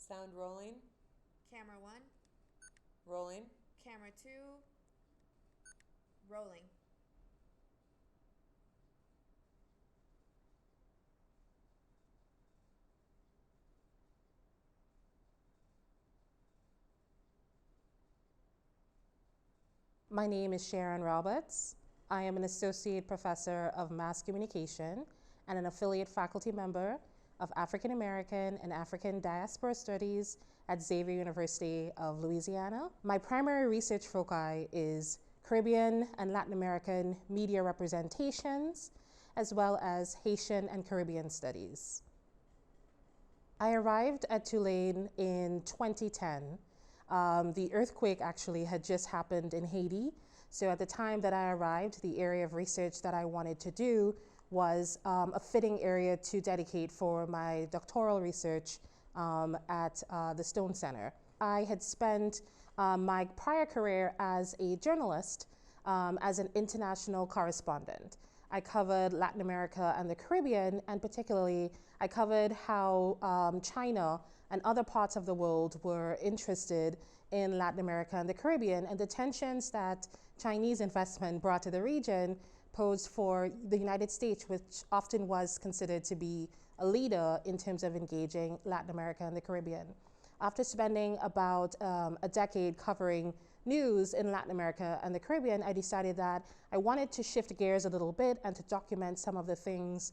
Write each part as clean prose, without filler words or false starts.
Sound rolling. Camera 1, Rolling. camera 2, rolling. My name is Sharon Roberts. I am an associate professor of mass communication and an affiliate faculty member of African American and African Diaspora Studies at Xavier University of Louisiana. My primary research foci is Caribbean and Latin American media representations, as well as Haitian and Caribbean studies. I arrived at Tulane in 2010. The earthquake actually had just happened in Haiti. So at the time that I arrived, the area of research that I wanted to do was a fitting area to dedicate for my doctoral research at the Stone Center. I had spent my prior career as a journalist, as an international correspondent. I covered Latin America and the Caribbean, and particularly I covered how China and other parts of the world were interested in Latin America and the Caribbean, and the tensions that Chinese investment brought to the region posed for the United States, which often was considered to be a leader in terms of engaging Latin America and the Caribbean. After spending about a decade covering news in Latin America and the Caribbean, I decided that I wanted to shift gears a little bit and to document some of the things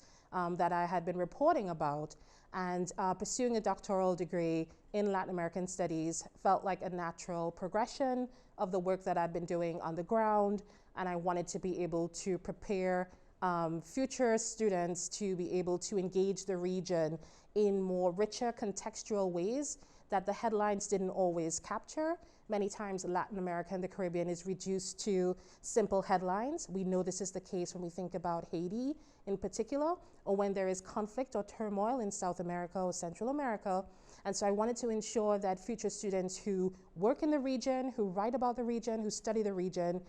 that I had been reporting about. And pursuing a doctoral degree in Latin American studies felt like a natural progression of the work that I'd been doing on the ground. And I wanted to be able to prepare future students to be able to engage the region in more richer contextual ways that the headlines didn't always capture. Many times Latin America and the Caribbean is reduced to simple headlines. We know this is the case when we think about Haiti in particular, or when there is conflict or turmoil in South America or Central America. And so I wanted to ensure that future students who work in the region, who write about the region, who study the region,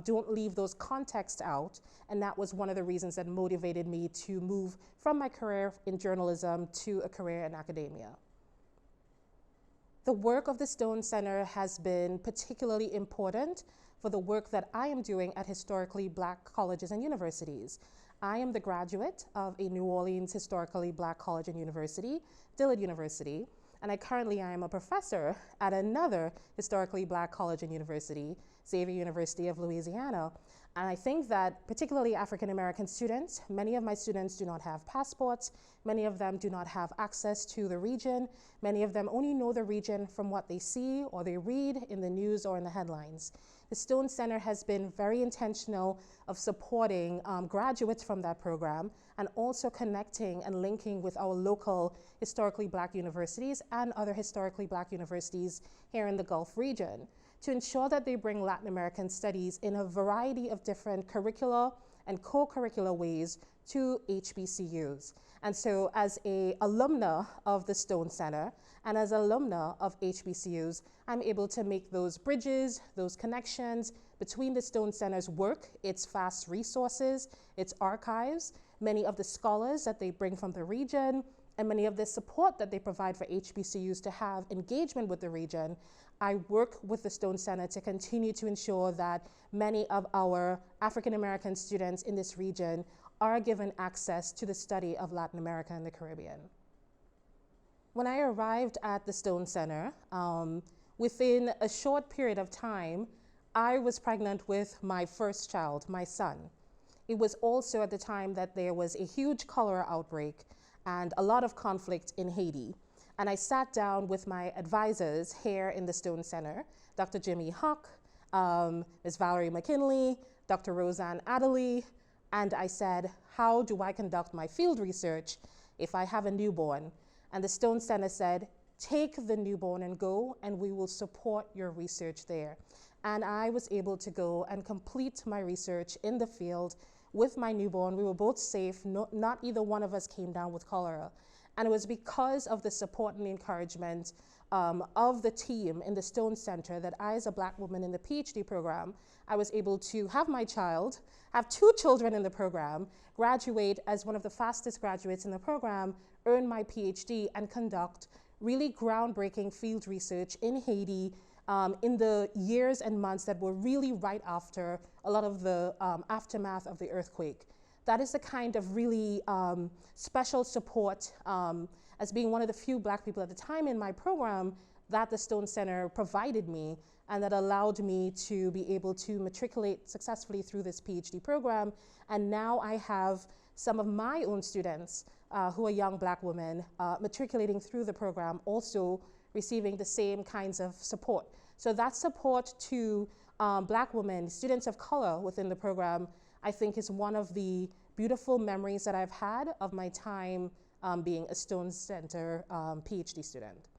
don't leave those contexts out. And that was one of the reasons that motivated me to move from my career in journalism to a career in academia. The work of the Stone Center has been particularly important for the work that I am doing at historically Black colleges and universities. I am the graduate of a New Orleans historically Black college and university, Dillard University, and I currently am a professor at another historically Black college and university, Xavier University of Louisiana. And I think that particularly African American students, many of my students do not have passports, many of them do not have access to the region, many of them only know the region from what they see or they read in the news or in the headlines. The Stone Center has been very intentional of supporting graduates from that program and also connecting and linking with our local historically Black universities and other historically Black universities here in the Gulf region to ensure that they bring Latin American studies in a variety of different curricula and co-curricular ways to HBCUs. And so as an alumna of the Stone Center and as alumna of HBCUs, I'm able to make those bridges, those connections between the Stone Center's work, its vast resources, its archives, many of the scholars that they bring from the region, and many of the support that they provide for HBCUs to have engagement with the region. I work with the Stone Center to continue to ensure that many of our African American students in this region are given access to the study of Latin America and the Caribbean. When I arrived at the Stone Center, within a short period of time, I was pregnant with my first child, my son. It was also at the time that there was a huge cholera outbreak and a lot of conflict in Haiti. And I sat down with my advisors here in the Stone Center, Dr. Jimmy Huck, Ms. Valerie McKinley, Dr. Roseanne Adderley, and I said, how do I conduct my field research if I have a newborn? And the Stone Center said, take the newborn and go, and we will support your research there. And I was able to go and complete my research in the field with my newborn. We were both safe. Not either one of us came down with cholera. And it was because of the support and encouragement of the team in the Stone Center that I, as a Black woman in the PhD program, I was able to have my child, have 2 children in the program, graduate as one of the fastest graduates in the program, earn my PhD, and conduct really groundbreaking field research in Haiti in the years and months that were really right after a lot of the aftermath of the earthquake. That is the kind of really special support as being one of the few Black people at the time in my program that the Stone Center provided me, and that allowed me to be able to matriculate successfully through this PhD program. And now I have some of my own students who are young Black women matriculating through the program, also receiving the same kinds of support. So that support to Black women, students of color within the program, I think is one of the beautiful memories that I've had of my time being a Stone Center PhD student.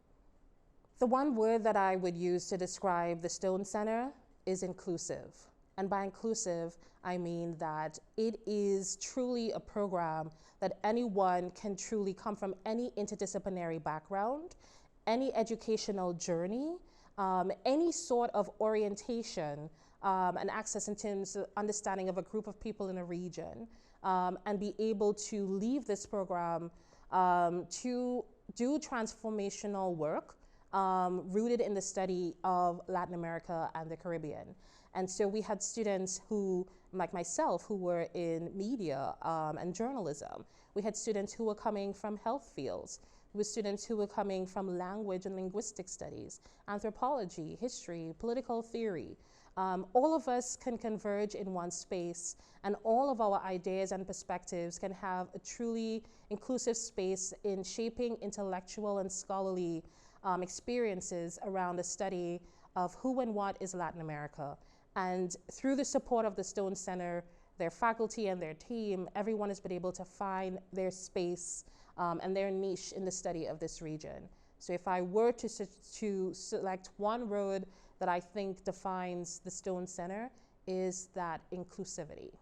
The one word that I would use to describe the Stone Center is inclusive. And by inclusive, I mean that it is truly a program that anyone can truly come from any interdisciplinary background, any educational journey, any sort of orientation and access in terms of understanding of a group of people in a region, and be able to leave this program to do transformational work rooted in the study of Latin America and the Caribbean. And so we had students who, like myself, who were in media and journalism. We had students who were coming from health fields. There were students who were coming from language and linguistic studies, anthropology, history, political theory. All of us can converge in one space, and all of our ideas and perspectives can have a truly inclusive space in shaping intellectual and scholarly experiences around the study of who and what is Latin America. And through the support of the Stone Center, their faculty and their team, everyone has been able to find their space and their niche in the study of this region. So if I were to select one word that I think defines the Stone Center, is that inclusivity.